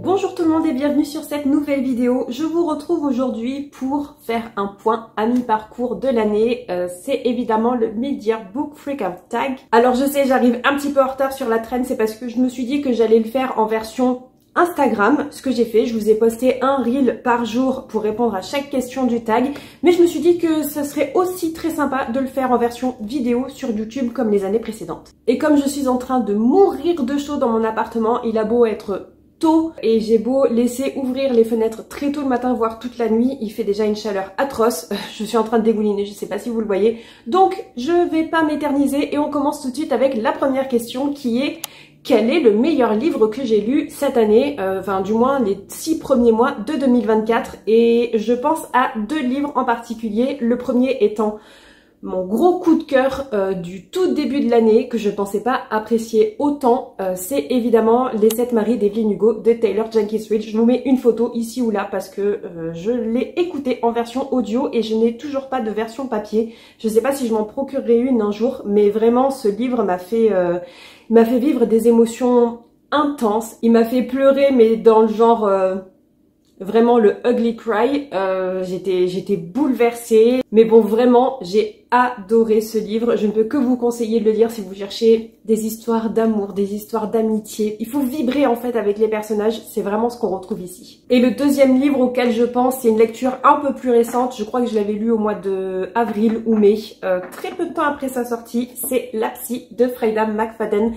Bonjour tout le monde et bienvenue sur cette nouvelle vidéo. Je vous retrouve aujourd'hui pour faire un point à mi-parcours de l'année. C'est évidemment le Mid-Year Book Freakout Tag. Alors je sais, j'arrive un petit peu en retard sur la traîne, c'est parce que je me suis dit que j'allais le faire en version Instagram, ce que j'ai fait. Je vous ai posté un reel par jour pour répondre à chaque question du tag, mais je me suis dit que ce serait aussi très sympa de le faire en version vidéo sur YouTube comme les années précédentes. Et comme je suis en train de mourir de chaud dans mon appartement, il a beau être tôt et j'ai beau laisser ouvrir les fenêtres très tôt le matin, voire toute la nuit, il fait déjà une chaleur atroce. Je suis en train de dégouliner, je sais pas si vous le voyez. Donc je vais pas m'éterniser et on commence tout de suite avec la première question qui est: quel est le meilleur livre que j'ai lu cette année, enfin du moins les 6 premiers mois de 2024, et je pense à 2 livres en particulier. Le premier étant mon gros coup de cœur du tout début de l'année, que je pensais pas apprécier autant, c'est évidemment Les 7 maris d'Evelyn Hugo de Taylor Jenkins Reid. Je vous mets une photo ici ou là parce que je l'ai écouté en version audio et je n'ai toujours pas de version papier. Je sais pas si je m'en procurerai une un jour, mais vraiment ce livre m'a fait vivre des émotions intenses. Il m'a fait pleurer, mais dans le genre vraiment le ugly cry. J'étais bouleversée. Mais bon, vraiment, j'ai adoré ce livre. Je ne peux que vous conseiller de le lire si vous cherchez des histoires d'amour, des histoires d'amitié. Il faut vibrer en fait avec les personnages. C'est vraiment ce qu'on retrouve ici. Et le deuxième livre auquel je pense, c'est une lecture un peu plus récente. Je crois que je l'avais lu au mois de avril ou mai, très peu de temps après sa sortie. C'est La Psy de Freida McFadden.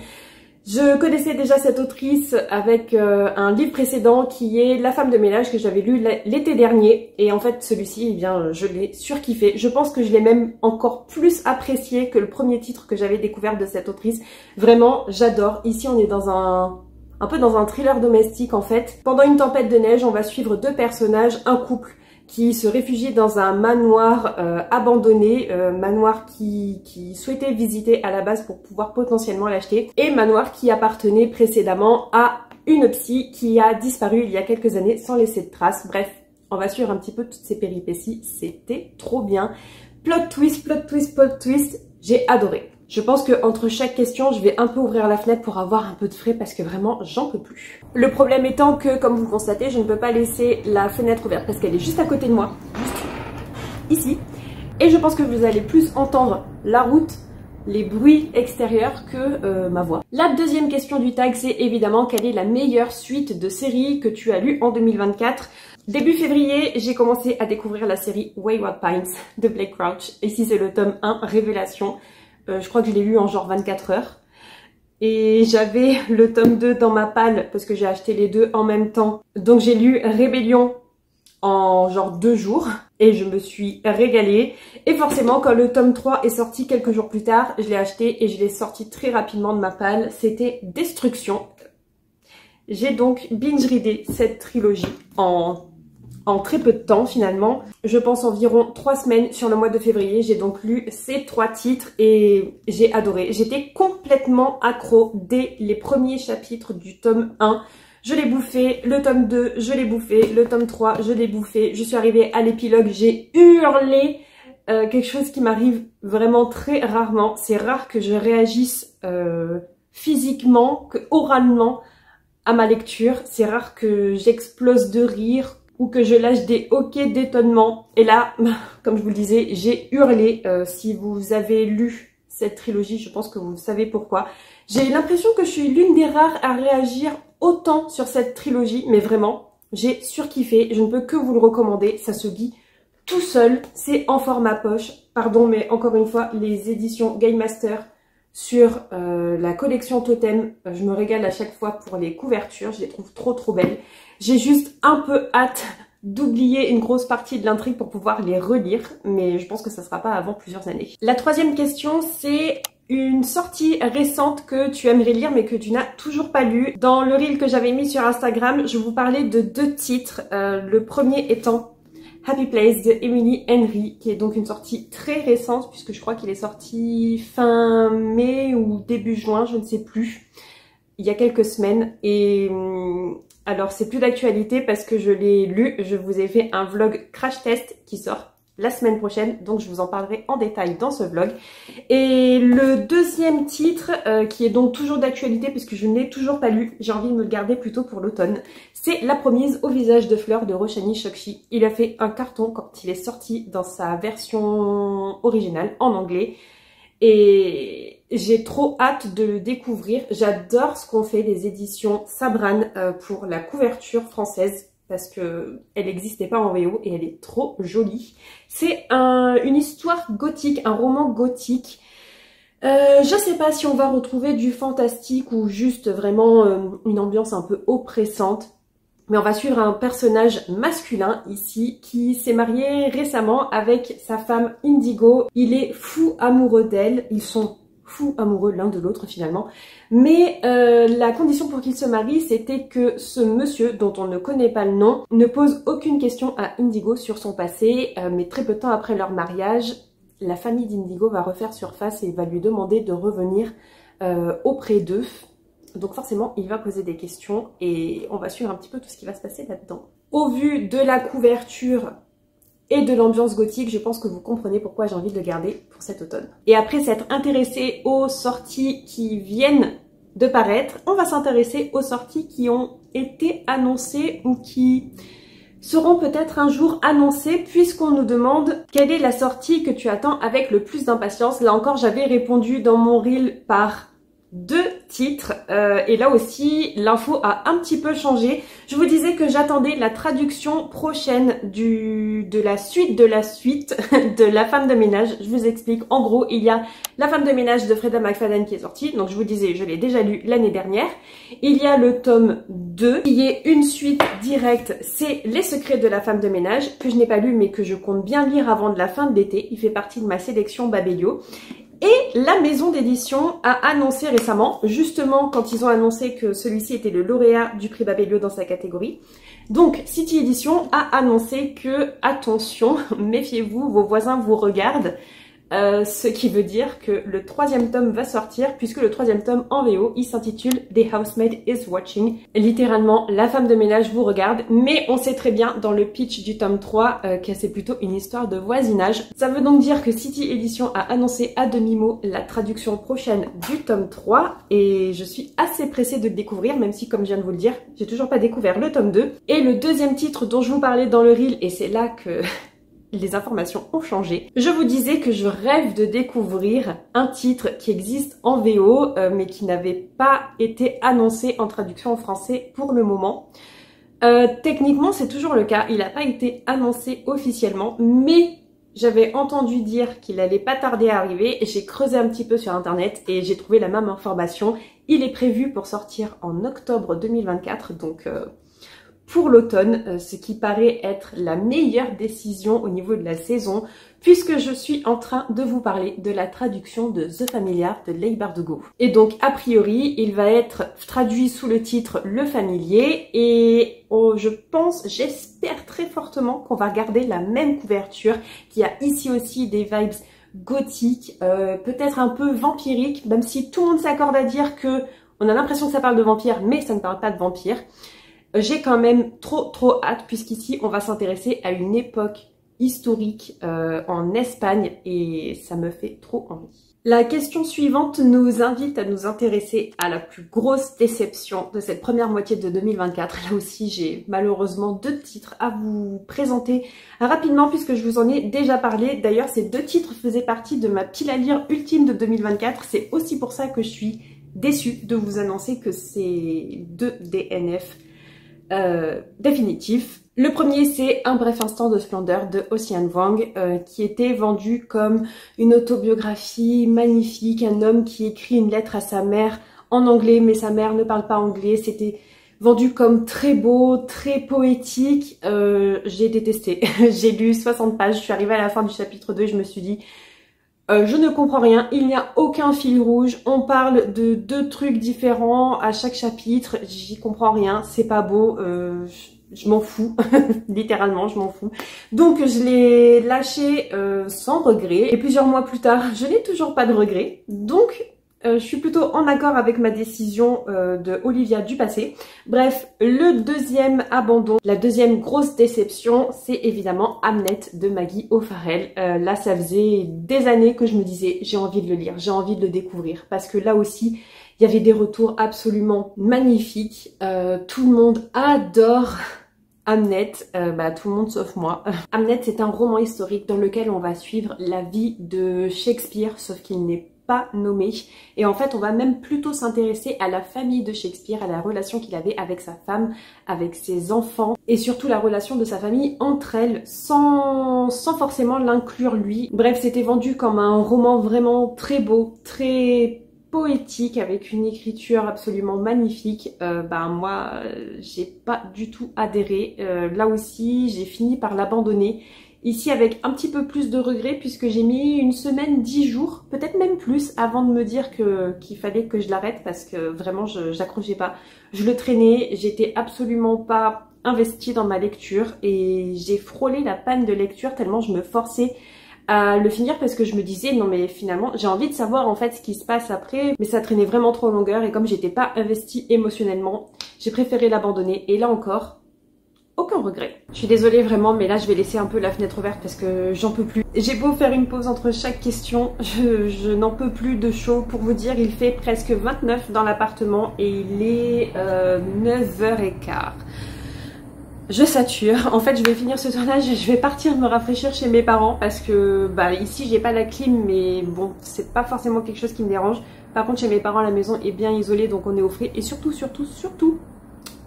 Je connaissais déjà cette autrice avec un livre précédent qui est La femme de ménage que j'avais lu l'été dernier, et en fait celui-ci, eh bien, je l'ai surkiffé. Je pense que je l'ai même encore plus apprécié que le premier titre que j'avais découvert de cette autrice. Vraiment, j'adore. Ici, on est dans un peu dans un thriller domestique en fait. Pendant une tempête de neige, on va suivre 2 personnages, un couple qui se réfugie dans un manoir abandonné, manoir qui souhaitait visiter à la base pour pouvoir potentiellement l'acheter, et manoir qui appartenait précédemment à une psy qui a disparu il y a quelques années sans laisser de traces. Bref, on va suivre un petit peu toutes ces péripéties, c'était trop bien. Plot twist, plot twist, plot twist, j'ai adoré. Je pense que entre chaque question, je vais un peu ouvrir la fenêtre pour avoir un peu de frais parce que vraiment, j'en peux plus. Le problème étant que, comme vous le constatez, je ne peux pas laisser la fenêtre ouverte parce qu'elle est juste à côté de moi, juste ici. Et je pense que vous allez plus entendre la route, les bruits extérieurs que ma voix. La deuxième question du tag, c'est évidemment quelle est la meilleure suite de séries que tu as lue en 2024. Début février, j'ai commencé à découvrir la série Wayward Pines de Blake Crouch. Ici, c'est le tome 1, Révélation. Je crois que je l'ai lu en genre 24 heures. Et j'avais le tome 2 dans ma palle parce que j'ai acheté les deux en même temps. Donc j'ai lu Rébellion en genre 2 jours et je me suis régalée. Et forcément, quand le tome 3 est sorti quelques jours plus tard, je l'ai acheté et je l'ai sorti très rapidement de ma palle. C'était Destruction. J'ai donc binge-readé cette trilogie en très peu de temps finalement. Je pense environ 3 semaines sur le mois de février. J'ai donc lu ces 3 titres et j'ai adoré. J'étais complètement accro dès les premiers chapitres du tome 1. Je l'ai bouffé, le tome 2, je l'ai bouffé, le tome 3, je l'ai bouffé. Je suis arrivée à l'épilogue, j'ai hurlé. Quelque chose qui m'arrive vraiment très rarement. C'est rare que je réagisse physiquement, que oralement à ma lecture. C'est rare que j'explose de rire ou que je lâche des hoquets d'étonnement. Et là, comme je vous le disais, j'ai hurlé. Si vous avez lu cette trilogie, je pense que vous savez pourquoi. J'ai l'impression que je suis l'une des rares à réagir autant sur cette trilogie, mais vraiment, j'ai surkiffé. Je ne peux que vous le recommander. Ça se lit tout seul. C'est en format poche. Pardon, mais encore une fois, les éditions Game Master sur la collection Totem, je me régale à chaque fois pour les couvertures. Je les trouve trop belles. J'ai juste un peu hâte d'oublier une grosse partie de l'intrigue pour pouvoir les relire, mais je pense que ça sera pas avant plusieurs années. La troisième question, c'est une sortie récente que tu aimerais lire mais que tu n'as toujours pas lu. Dans le reel que j'avais mis sur Instagram, je vous parlais de 2 titres. Le premier étant Happy Place de Emily Henry, qui est donc une sortie très récente puisque je crois qu'il est sorti fin mai ou début juin, je ne sais plus, il y a quelques semaines. Et alors c'est plus d'actualité parce que je l'ai lu, je vous ai fait un vlog crash test qui sort la semaine prochaine, donc je vous en parlerai en détail dans ce vlog. Et le deuxième titre, qui est donc toujours d'actualité puisque je n'ai toujours pas lu, j'ai envie de me le garder plutôt pour l'automne, c'est La promise au visage de fleurs de Roshani Chokshi. Il a fait un carton quand il est sorti dans sa version originale en anglais et j'ai trop hâte de le découvrir. J'adore ce qu'ont fait les éditions Sabran pour la couverture française, parce que elle n'existait pas en VO et elle est trop jolie. C'est une histoire gothique, un roman gothique. Je sais pas si on va retrouver du fantastique ou juste vraiment une ambiance un peu oppressante. Mais on va suivre un personnage masculin ici qui s'est marié récemment avec sa femme Indigo. Il est fou amoureux d'elle. Ils sont fous amoureux l'un de l'autre finalement. Mais la condition pour qu'il se marie, c'était que ce monsieur, dont on ne connaît pas le nom, ne pose aucune question à Indigo sur son passé. Mais très peu de temps après leur mariage, la famille d'Indigo va refaire surface et va lui demander de revenir auprès d'eux. Donc forcément, il va poser des questions et on va suivre un petit peu tout ce qui va se passer là-dedans. Au vu de la couverture et de l'ambiance gothique, je pense que vous comprenez pourquoi j'ai envie de le garder pour cet automne. Et après s'être intéressé aux sorties qui viennent de paraître, on va s'intéresser aux sorties qui ont été annoncées ou qui seront peut-être un jour annoncées, puisqu'on nous demande quelle est la sortie que tu attends avec le plus d'impatience. Là encore, j'avais répondu dans mon reel par 2 titres et là aussi l'info a un petit peu changé. Je vous disais que j'attendais la traduction prochaine de la suite de La femme de ménage. Je vous explique. En gros, il y a La femme de ménage de Freda McFadden qui est sortie. Donc je vous disais, je l'ai déjà lu l'année dernière. Il y a le tome 2 qui est une suite directe. C'est Les secrets de la femme de ménage que je n'ai pas lu mais que je compte bien lire avant de la fin de l'été. Il fait partie de ma sélection Babelio. Et la maison d'édition a annoncé récemment, justement quand ils ont annoncé que celui-ci était le lauréat du prix Babelio dans sa catégorie. Donc City Edition a annoncé que, attention, méfiez-vous, vos voisins vous regardent. Ce qui veut dire que le 3e tome va sortir, puisque le 3e tome en VO, il s'intitule The Housemaid is Watching. Littéralement, la femme de ménage vous regarde, mais on sait très bien dans le pitch du tome 3 que c'est plutôt une histoire de voisinage. Ça veut donc dire que City Edition a annoncé à demi-mot la traduction prochaine du tome 3, et je suis assez pressée de le découvrir, même si, comme je viens de vous le dire, j'ai toujours pas découvert le tome 2. Et le deuxième titre dont je vous parlais dans le reel, et c'est là que les informations ont changé. Je vous disais que je rêve de découvrir un titre qui existe en VO mais qui n'avait pas été annoncé en traduction en français pour le moment. Techniquement c'est toujours le cas, il n'a pas été annoncé officiellement, mais j'avais entendu dire qu'il allait pas tarder à arriver. J'ai creusé un petit peu sur internet et j'ai trouvé la même information. Il est prévu pour sortir en octobre 2024, donc pour l'automne, ce qui paraît être la meilleure décision au niveau de la saison, puisque je suis en train de vous parler de la traduction de The Familiar de Leigh Bardugo. Et donc, a priori, il va être traduit sous le titre Le Familier, et je pense, j'espère très fortement qu'on va garder la même couverture, qui a ici aussi des vibes gothiques, peut-être un peu vampiriques, même si tout le monde s'accorde à dire que on a l'impression que ça parle de vampires, mais ça ne parle pas de vampires. J'ai quand même trop hâte, puisqu'ici on va s'intéresser à une époque historique en Espagne et ça me fait trop envie. La question suivante nous invite à nous intéresser à la plus grosse déception de cette première moitié de 2024. Là aussi j'ai malheureusement 2 titres à vous présenter rapidement puisque je vous en ai déjà parlé. D'ailleurs ces 2 titres faisaient partie de ma pile à lire ultime de 2024. C'est aussi pour ça que je suis déçue de vous annoncer que c'est 2 DNF définitif. Le premier, c'est Un bref instant de splendeur de Ocean Vuong, qui était vendu comme une autobiographie magnifique, un homme qui écrit une lettre à sa mère en anglais, mais sa mère ne parle pas anglais. C'était vendu comme très beau, très poétique. J'ai détesté. J'ai lu 60 pages, je suis arrivée à la fin du chapitre 2 et je me suis dit je ne comprends rien, il n'y a aucun fil rouge, on parle de 2 trucs différents à chaque chapitre, j'y comprends rien, c'est pas beau, je m'en fous, littéralement je m'en fous. Donc je l'ai lâché sans regret, et plusieurs mois plus tard, je n'ai toujours pas de regret, donc Je suis plutôt en accord avec ma décision de Olivia du passé. Bref, le deuxième abandon, la deuxième grosse déception, c'est évidemment Hamnet de Maggie O'Farrell. Là, ça faisait des années que je me disais, j'ai envie de le lire, j'ai envie de le découvrir. Parce que là aussi, il y avait des retours absolument magnifiques. Tout le monde adore Hamnet, tout le monde sauf moi. Hamnet, c'est un roman historique dans lequel on va suivre la vie de Shakespeare, sauf qu'il n'est pas nommé. Et en fait, on va même plutôt s'intéresser à la famille de Shakespeare, à la relation qu'il avait avec sa femme, avec ses enfants, et surtout la relation de sa famille entre elles, sans forcément l'inclure lui. Bref, c'était vendu comme un roman vraiment très beau, très poétique, avec une écriture absolument magnifique. Moi, j'ai pas du tout adhéré. Là aussi, j'ai fini par l'abandonner. Ici avec un petit peu plus de regret puisque j'ai mis une semaine, 10 jours, peut-être même plus, avant de me dire qu'il fallait que je l'arrête parce que vraiment j'accrochais pas. Je le traînais, j'étais absolument pas investie dans ma lecture et j'ai frôlé la panne de lecture tellement je me forçais à le finir parce que je me disais non mais finalement j'ai envie de savoir en fait ce qui se passe après, mais ça traînait vraiment trop en longueur et comme j'étais pas investie émotionnellement, j'ai préféré l'abandonner et là encore, aucun regret. Je suis désolée vraiment, mais là je vais laisser un peu la fenêtre ouverte parce que j'en peux plus. J'ai beau faire une pause entre chaque question, je n'en peux plus de chaud. Pour vous dire, il fait presque 29 dans l'appartement et il est 9h15. Je sature. En fait, je vais finir ce tournage et je vais partir me rafraîchir chez mes parents parce que ici j'ai pas la clim, mais bon, c'est pas forcément quelque chose qui me dérange. Par contre, chez mes parents, la maison est bien isolée, donc on est au frais et surtout,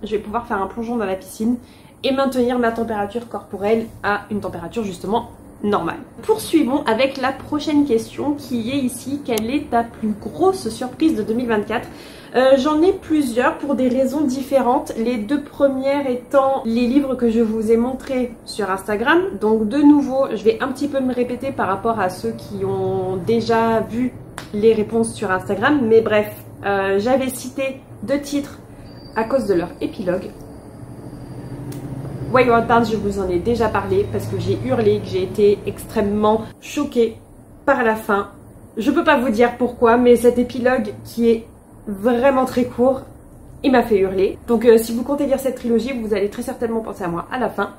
je vais pouvoir faire un plongeon dans la piscine et maintenir ma température corporelle à une température justement normale. Poursuivons avec la prochaine question qui est ici: quelle est ta plus grosse surprise de 2024? J'en ai plusieurs pour des raisons différentes. Les deux premières étant les livres que je vous ai montrés sur Instagram. Donc de nouveau, je vais un petit peu me répéter par rapport à ceux qui ont déjà vu les réponses sur Instagram. Mais bref, j'avais cité 2 titres à cause de leur épilogue. Wayward Pines, je vous en ai déjà parlé parce que j'ai hurlé, que j'ai été extrêmement choquée par la fin. Je peux pas vous dire pourquoi, mais cet épilogue qui est vraiment très court, il m'a fait hurler. Donc si vous comptez lire cette trilogie, vous allez très certainement penser à moi à la fin.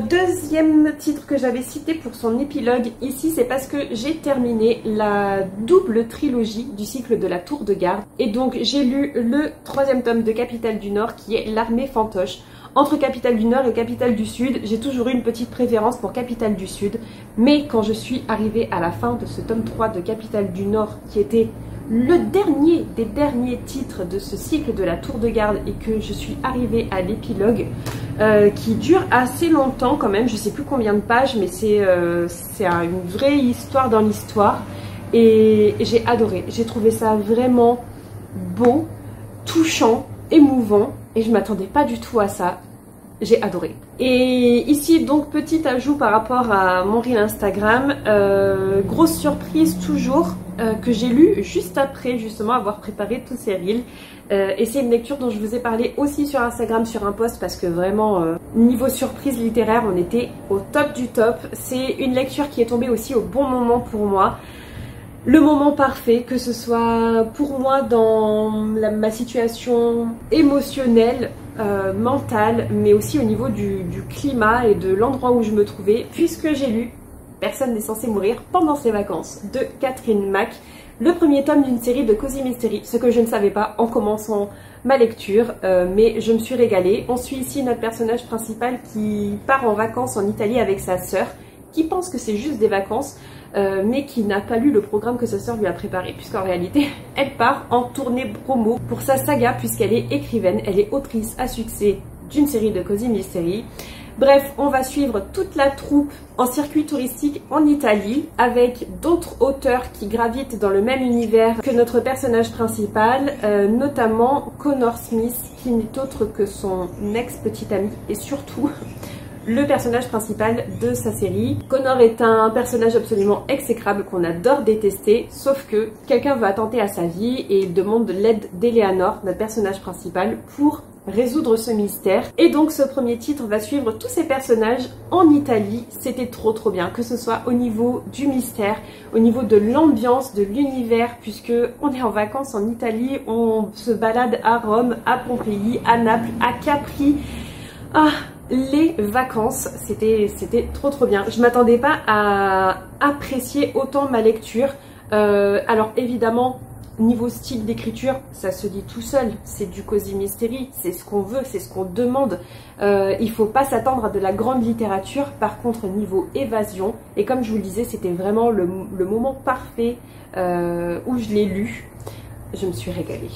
Deuxième titre que j'avais cité pour son épilogue ici, c'est parce que j'ai terminé la double trilogie du cycle de la Tour de Garde. Et donc j'ai lu le 3e tome de Capitale du Nord qui est L'armée fantoche. Entre Capitale du Nord et Capitale du Sud, j'ai toujours eu une petite préférence pour Capitale du Sud. Mais quand je suis arrivée à la fin de ce tome 3 de Capitale du Nord, qui était le dernier des derniers titres de ce cycle de la Tour de Garde, et que je suis arrivée à l'épilogue, qui dure assez longtemps quand même, je sais plus combien de pages, mais c'est une vraie histoire dans l'histoire. Et j'ai adoré, j'ai trouvé ça vraiment beau, touchant, émouvant, et je m'attendais pas du tout à ça. J'ai adoré. Et ici donc petit ajout par rapport à mon reel Instagram, grosse surprise toujours, que j'ai lu juste après justement avoir préparé tous ces reels. Et c'est une lecture dont je vous ai parlé aussi sur Instagram sur un post parce que vraiment niveau surprise littéraire on était au top du top. C'est une lecture qui est tombée aussi au bon moment pour moi. Le moment parfait, que ce soit pour moi dans ma situation émotionnelle, mentale, mais aussi au niveau du climat et de l'endroit où je me trouvais, puisque j'ai lu Personne n'est censé mourir pendant ses vacances de Catherine Mack, le premier tome d'une série de Cozy Mystery, ce que je ne savais pas en commençant ma lecture, mais je me suis régalée. On suit ici notre personnage principal qui part en vacances en Italie avec sa sœur, qui pense que c'est juste des vacances, mais qui n'a pas lu le programme que sa sœur lui a préparé, puisqu'en réalité elle part en tournée promo pour sa saga, puisqu'elle est écrivaine, elle est autrice à succès d'une série de Cozy Mystery. Bref, on va suivre toute la troupe en circuit touristique en Italie avec d'autres auteurs qui gravitent dans le même univers que notre personnage principal, notamment Connor Smith, qui n'est autre que son ex-petite amie et surtout le personnage principal de sa série. Connor est un personnage absolument exécrable qu'on adore détester, sauf que quelqu'un veut attenter à sa vie et demande l'aide d'Eleanor, notre personnage principal, pour résoudre ce mystère. Et donc ce premier titre va suivre tous ces personnages en Italie. C'était trop bien, que ce soit au niveau du mystère, au niveau de l'ambiance, de l'univers, puisque on est en vacances en Italie, on se balade à Rome, à Pompéi, à Naples, à Capri. Ah, les vacances, c'était trop bien. Je m'attendais pas à apprécier autant ma lecture. Alors évidemment, niveau style d'écriture, ça se dit tout seul, c'est du cozy mystery, c'est ce qu'on veut, c'est ce qu'on demande. Il faut pas s'attendre à de la grande littérature. Par contre, niveau évasion, et comme je vous le disais, c'était vraiment le moment parfait où je l'ai lu. Je me suis régalée.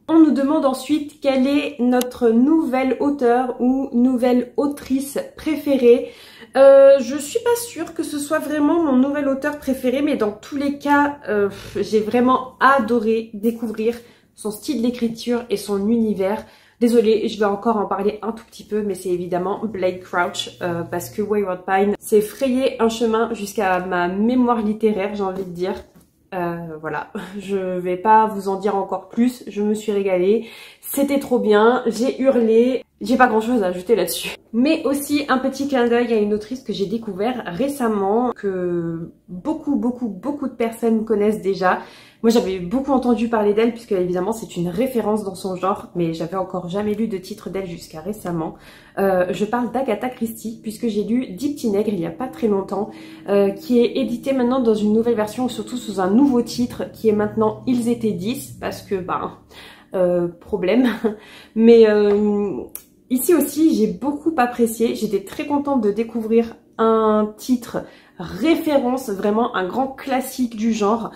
On nous demande ensuite quelle est notre nouvelle auteure ou nouvelle autrice préférée. Je suis pas sûre que ce soit vraiment mon nouvel auteur préféré, mais dans tous les cas, j'ai vraiment adoré découvrir son style d'écriture et son univers. Désolée, je vais encore en parler un tout petit peu, mais c'est évidemment Blake Crouch, parce que Wayward Pine s'est frayé un chemin jusqu'à ma mémoire littéraire, j'ai envie de dire. Voilà, je vais pas vous en dire encore plus, je me suis régalée, c'était trop bien, j'ai hurlé, j'ai pas grand chose à ajouter là-dessus. Mais aussi un petit clin d'œil à une autrice que j'ai découvert récemment, que beaucoup de personnes connaissent déjà. Moi j'avais beaucoup entendu parler d'elle puisque évidemment c'est une référence dans son genre, mais j'avais encore jamais lu de titre d'elle jusqu'à récemment. Je parle d'Agatha Christie puisque j'ai lu Dix petits nègres il y a pas très longtemps, qui est édité maintenant dans une nouvelle version, surtout sous un nouveau titre qui est maintenant Ils étaient 10 parce que problème. Mais ici aussi j'ai beaucoup apprécié, j'étais très contente de découvrir un titre référence, vraiment un grand classique du genre.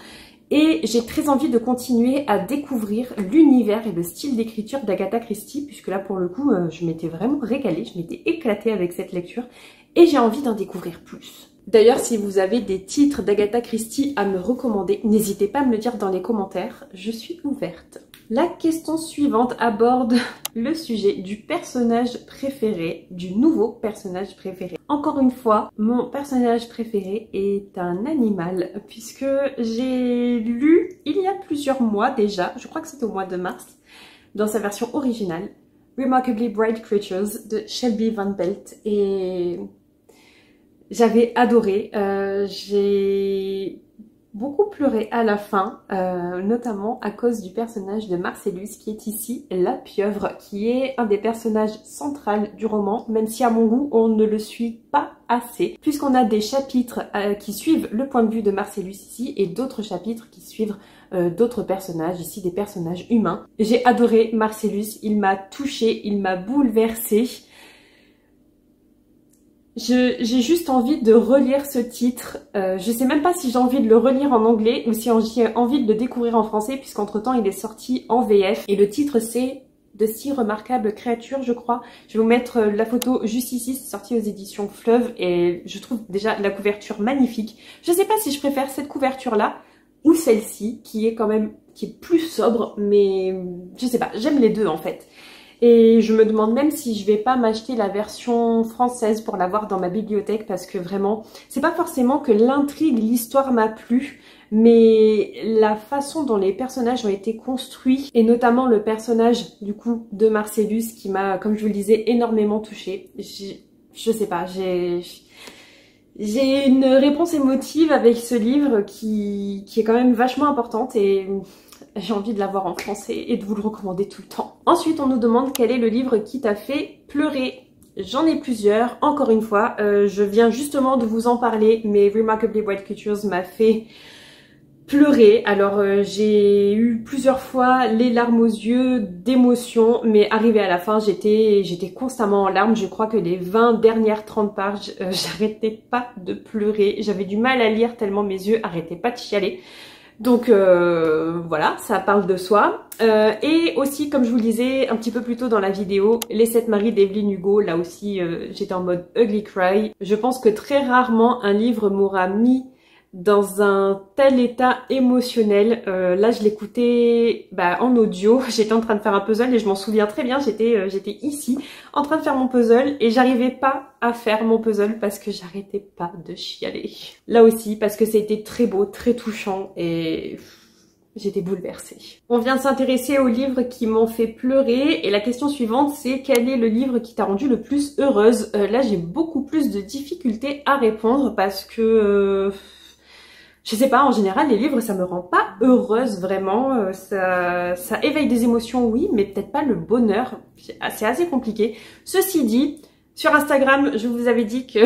Et j'ai très envie de continuer à découvrir l'univers et le style d'écriture d'Agatha Christie, puisque là pour le coup je m'étais vraiment régalée, je m'étais éclatée avec cette lecture et j'ai envie d'en découvrir plus. D'ailleurs, si vous avez des titres d'Agatha Christie à me recommander, n'hésitez pas à me le dire dans les commentaires, je suis ouverte. La question suivante aborde le sujet du personnage préféré, du nouveau personnage préféré. Encore une fois, mon personnage préféré est un animal, puisque j'ai lu il y a plusieurs mois déjà, je crois que c'était au mois de mars, dans sa version originale, Remarkably Bright Creatures de Shelby Van Pelt, et j'avais adoré. J'ai beaucoup pleuré à la fin, notamment à cause du personnage de Marcellus qui est ici la pieuvre, qui est un des personnages centraux du roman, même si à mon goût on ne le suit pas assez, puisqu'on a des chapitres qui suivent le point de vue de Marcellus ici et d'autres chapitres qui suivent d'autres personnages, ici des personnages humains. J'ai adoré Marcellus, il m'a touchée, il m'a bouleversée. J'ai juste envie de relire ce titre. Je sais même pas si j'ai envie de le relire en anglais ou si j'ai envie de le découvrir en français, puisqu'entre temps il est sorti en VF. Et le titre c'est De si remarquables créatures, je crois. Je vais vous mettre la photo juste ici, c'est sorti aux éditions Fleuve et je trouve déjà la couverture magnifique. Je sais pas si je préfère cette couverture là ou celle-ci qui est plus sobre, mais je sais pas, j'aime les deux en fait. Et je me demande même si je vais pas m'acheter la version française pour l'avoir dans ma bibliothèque, parce que vraiment, c'est pas forcément que l'intrigue, l'histoire m'a plu, mais la façon dont les personnages ont été construits, et notamment le personnage du coup de Marcellus qui m'a, comme je vous le disais, énormément touchée. Je sais pas, j'ai une réponse émotive avec ce livre qui est quand même vachement importante et j'ai envie de l'avoir en français et de vous le recommander tout le temps. Ensuite, on nous demande quel est le livre qui t'a fait pleurer. J'en ai plusieurs, encore une fois, je viens justement de vous en parler, mais Remarkably Bright Creatures m'a fait pleurer. Alors j'ai eu plusieurs fois les larmes aux yeux d'émotion, mais arrivé à la fin j'étais constamment en larmes. Je crois que les 20 dernières 30 pages, j'arrêtais pas de pleurer, j'avais du mal à lire tellement mes yeux arrêtaient pas de chialer. Donc voilà, ça parle de soi. Et aussi, comme je vous le disais un petit peu plus tôt dans la vidéo, Les 7 maris d'Evelyn Hugo, là aussi j'étais en mode ugly cry. Je pense que très rarement un livre m'aura mis dans un tel état émotionnel. Là je l'écoutais en audio, j'étais en train de faire un puzzle et je m'en souviens très bien, j'étais ici en train de faire mon puzzle et j'arrivais pas à faire mon puzzle parce que j'arrêtais pas de chialer. Là aussi parce que c'était très beau, très touchant et j'étais bouleversée. On vient de s'intéresser aux livres qui m'ont fait pleurer et la question suivante c'est quel est le livre qui t'a rendu le plus heureuse? Là j'ai beaucoup plus de difficultés à répondre parce que je sais pas, en général les livres ça me rend pas heureuse vraiment, ça éveille des émotions oui mais peut-être pas le bonheur, c'est assez compliqué. Ceci dit, sur Instagram, je vous avais dit que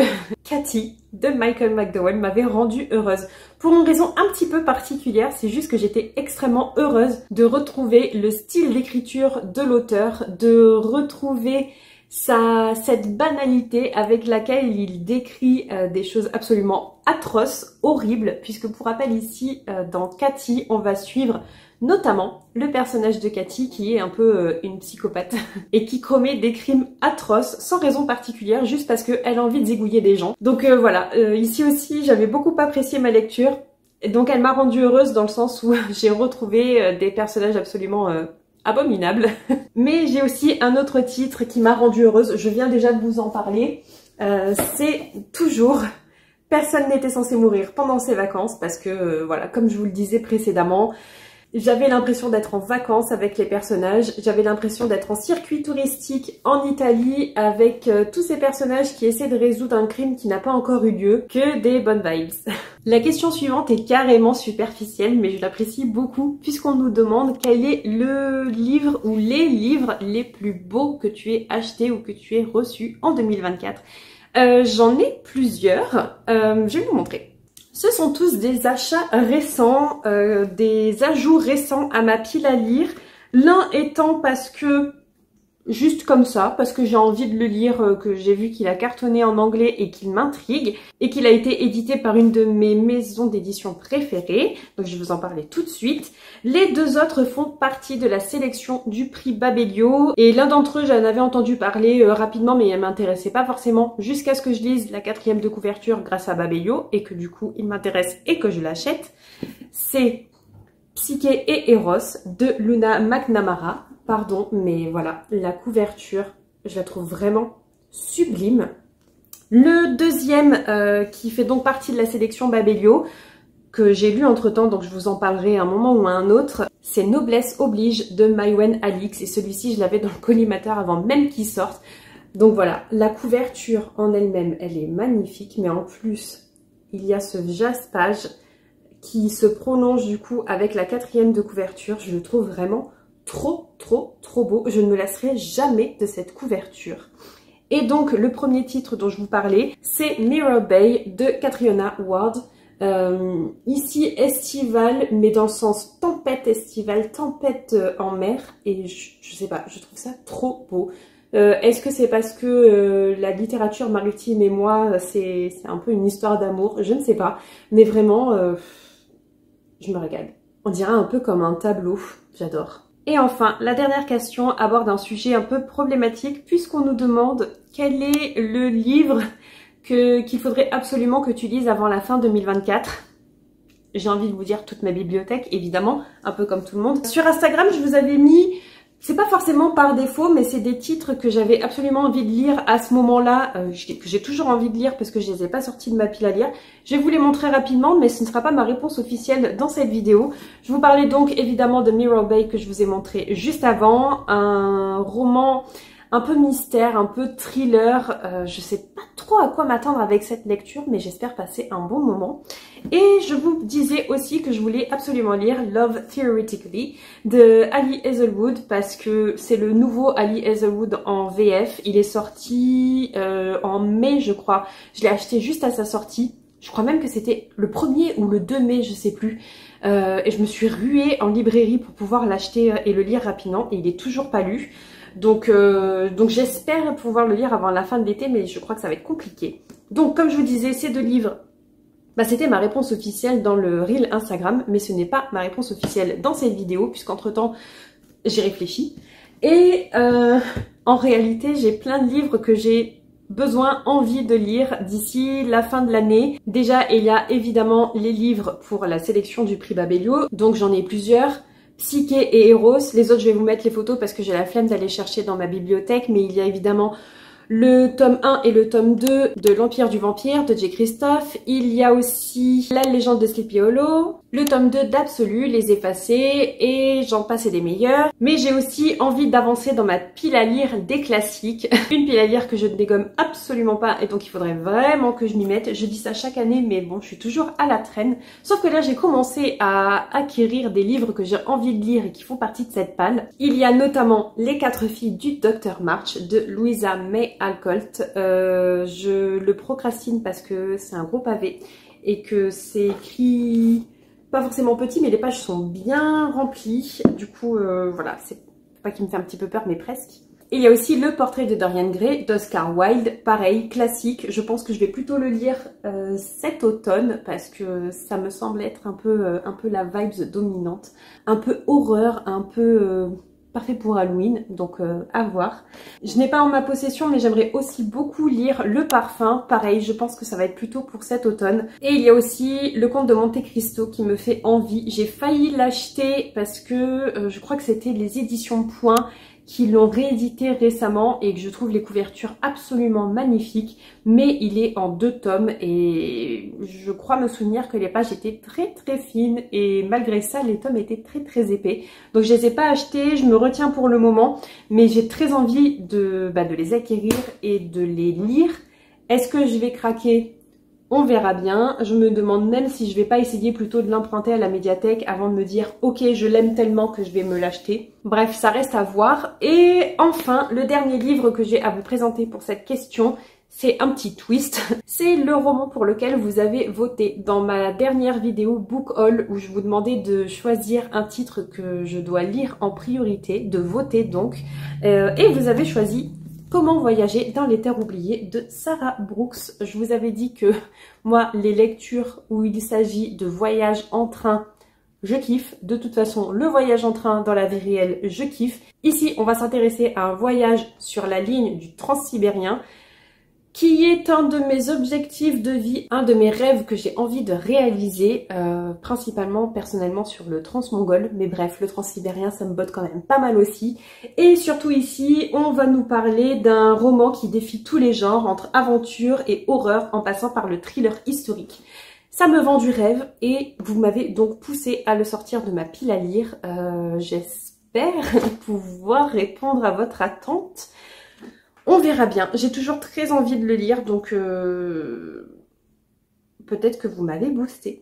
Cathy de Michael McDowell m'avait rendue heureuse. Pour une raison un petit peu particulière, c'est juste que j'étais extrêmement heureuse de retrouver le style d'écriture de l'auteur, de retrouver cette banalité avec laquelle il décrit des choses absolument atroces, horribles, puisque pour rappel ici, dans Cathy, on va suivre notamment le personnage de Cathy qui est un peu une psychopathe et qui commet des crimes atroces sans raison particulière juste parce qu'elle a envie de zigouiller des gens. Donc voilà, ici aussi j'avais beaucoup apprécié ma lecture et donc elle m'a rendue heureuse dans le sens où j'ai retrouvé des personnages absolument abominables. Mais j'ai aussi un autre titre qui m'a rendue heureuse, je viens déjà de vous en parler, c'est toujours Personne n'était censé mourir pendant ses vacances parce que voilà, comme je vous le disais précédemment, j'avais l'impression d'être en vacances avec les personnages, j'avais l'impression d'être en circuit touristique en Italie avec tous ces personnages qui essaient de résoudre un crime qui n'a pas encore eu lieu, que des bonnes vibes. La question suivante est carrément superficielle mais je l'apprécie beaucoup puisqu'on nous demande quel est le livre ou les livres les plus beaux que tu aies achetés ou que tu aies reçus en 2024. J'en ai plusieurs, je vais vous montrer. Ce sont tous des achats récents, des ajouts récents à ma pile à lire. L'un étant parce que, juste comme ça, parce que j'ai envie de le lire, que j'ai vu qu'il a cartonné en anglais et qu'il m'intrigue, et qu'il a été édité par une de mes maisons d'édition préférées, donc je vais vous en parler tout de suite. Les deux autres font partie de la sélection du prix Babelio, et l'un d'entre eux j'en avais entendu parler rapidement mais il m'intéressait pas forcément jusqu'à ce que je lise la 4e de couverture grâce à Babelio, et que du coup il m'intéresse et que je l'achète. C'est Psyché et Eros de Luna McNamara. Pardon, mais voilà, la couverture, je la trouve vraiment sublime. Le deuxième, qui fait donc partie de la sélection Babelio, que j'ai lu entre temps, donc je vous en parlerai à un moment ou à un autre, c'est Noblesse oblige de Maïwenn Alix, et celui-ci je l'avais dans le collimateur avant même qu'il sorte. Donc voilà, la couverture en elle-même, elle est magnifique, mais en plus, il y a ce jaspage qui se prolonge du coup avec la 4e de couverture, je le trouve vraiment trop beau, je ne me lasserai jamais de cette couverture. Et donc le premier titre dont je vous parlais, c'est Mirror Bay de Catriona Ward. Ici estival, mais dans le sens tempête estivale, tempête en mer, et je sais pas, je trouve ça trop beau. Est-ce que c'est parce que la littérature maritime et moi, c'est un peu une histoire d'amour? Je ne sais pas, mais vraiment, je me régale. On dirait un peu comme un tableau, j'adore. Et enfin, la dernière question aborde un sujet un peu problématique puisqu'on nous demande quel est le livre qu'il faudrait absolument que tu lises avant la fin 2024. J'ai envie de vous dire toute ma bibliothèque, évidemment, un peu comme tout le monde. Sur Instagram, je vous avais mis, c'est pas forcément par défaut, mais c'est des titres que j'avais absolument envie de lire à ce moment-là, que j'ai toujours envie de lire parce que je les ai pas sortis de ma pile à lire. Je vais vous les montrer rapidement, mais ce ne sera pas ma réponse officielle dans cette vidéo. Je vous parlais donc évidemment de Mirror Bay que je vous ai montré juste avant, un roman un peu mystère, un peu thriller, je sais pas trop à quoi m'attendre avec cette lecture, mais j'espère passer un bon moment. Et je vous disais aussi que je voulais absolument lire Love Theoretically de Ali Hazelwood parce que c'est le nouveau Ali Hazelwood en VF. Il est sorti en mai je crois, je l'ai acheté juste à sa sortie. Je crois même que c'était le 1er ou le 2 mai, je sais plus. Et je me suis ruée en librairie pour pouvoir l'acheter et le lire rapidement et il est toujours pas lu. Donc j'espère pouvoir le lire avant la fin de l'été, mais je crois que ça va être compliqué. Donc comme je vous disais, ces deux livres, c'était ma réponse officielle dans le reel Instagram, mais ce n'est pas ma réponse officielle dans cette vidéo, puisqu'entre temps, j'ai réfléchi. Et en réalité, j'ai plein de livres que j'ai besoin, envie de lire d'ici la fin de l'année. Déjà, il y a évidemment les livres pour la sélection du prix Babelio, donc j'en ai plusieurs. Psyché et Eros, les autres je vais vous mettre les photos parce que j'ai la flemme d'aller chercher dans ma bibliothèque, mais il y a évidemment le tome 1 et le tome 2 de L'Empire du Vampire de J. Christophe. Il y a aussi La Légende de Sleepy Hollow, le tome 2 d'Absolu, Les Effacés, et j'en passe et des meilleurs. Mais j'ai aussi envie d'avancer dans ma pile à lire des classiques. Une pile à lire que je ne dégomme absolument pas et donc il faudrait vraiment que je m'y mette. Je dis ça chaque année mais bon, je suis toujours à la traîne. Sauf que là j'ai commencé à acquérir des livres que j'ai envie de lire et qui font partie de cette palle. Il y a notamment Les 4 filles du Dr March de Louisa May Alcott. Je le procrastine parce que c'est un gros pavé et que c'est écrit pas forcément petit mais les pages sont bien remplies. Du coup voilà, c'est pas qu'il me fait un petit peu peur mais presque. Et il y a aussi Le Portrait de Dorian Gray d'Oscar Wilde, pareil, classique. Je pense que je vais plutôt le lire cet automne parce que ça me semble être un peu la vibes dominante. Un peu horreur, un peu parfait pour Halloween, donc à voir. Je n'ai pas en ma possession mais j'aimerais aussi beaucoup lire Le Parfum, pareil, je pense que ça va être plutôt pour cet automne. Et il y a aussi Le Comte de Monte Cristo qui me fait envie. J'ai failli l'acheter parce que je crois que c'était les éditions Point qui l'ont réédité récemment et que je trouve les couvertures absolument magnifiques, mais il est en 2 tomes et je crois me souvenir que les pages étaient très fines et malgré ça les tomes étaient très épais. Donc je les ai pas achetés, je me retiens pour le moment, mais j'ai très envie de les acquérir et de les lire. Est-ce que je vais craquer ? On verra bien. Je me demande même si je vais pas essayer plutôt de l'emprunter à la médiathèque avant de me dire ok, je l'aime tellement que je vais me l'acheter. Bref, ça reste à voir. Et enfin, le dernier livre que j'ai à vous présenter pour cette question, c'est un petit twist. C'est le roman pour lequel vous avez voté dans ma dernière vidéo Book Haul où je vous demandais de choisir un titre que je dois lire en priorité, de voter donc. Et vous avez choisi Comment voyager dans les terres oubliées de Sarah Brooks. Je vous avais dit que moi, les lectures où il s'agit de voyage en train, je kiffe. De toute façon, le voyage en train dans la vie réelle, je kiffe. Ici, on va s'intéresser à un voyage sur la ligne du Transsibérien, qui est un de mes objectifs de vie, un de mes rêves que j'ai envie de réaliser, principalement personnellement sur le transmongol, mais bref, le transsibérien ça me botte quand même pas mal aussi. Et surtout ici, on va nous parler d'un roman qui défie tous les genres, entre aventure et horreur, en passant par le thriller historique. Ça me vend du rêve et vous m'avez donc poussé à le sortir de ma pile à lire. J'espère pouvoir répondre à votre attente. On verra bien. J'ai toujours très envie de le lire, donc peut-être que vous m'avez boosté.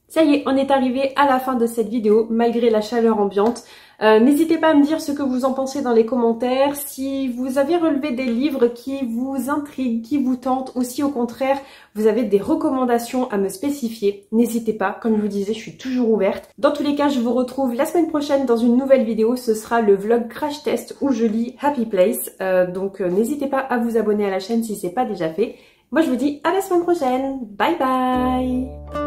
Ça y est, on est arrivé à la fin de cette vidéo, malgré la chaleur ambiante. N'hésitez pas à me dire ce que vous en pensez dans les commentaires, si vous avez relevé des livres qui vous intriguent, qui vous tentent, ou si au contraire vous avez des recommandations à me spécifier. N'hésitez pas, comme je vous disais, je suis toujours ouverte. Dans tous les cas, je vous retrouve la semaine prochaine dans une nouvelle vidéo. Ce sera le vlog crash test où je lis Happy Place. Donc n'hésitez pas à vous abonner à la chaîne si ce n'est pas déjà fait. Moi je vous dis à la semaine prochaine. Bye bye!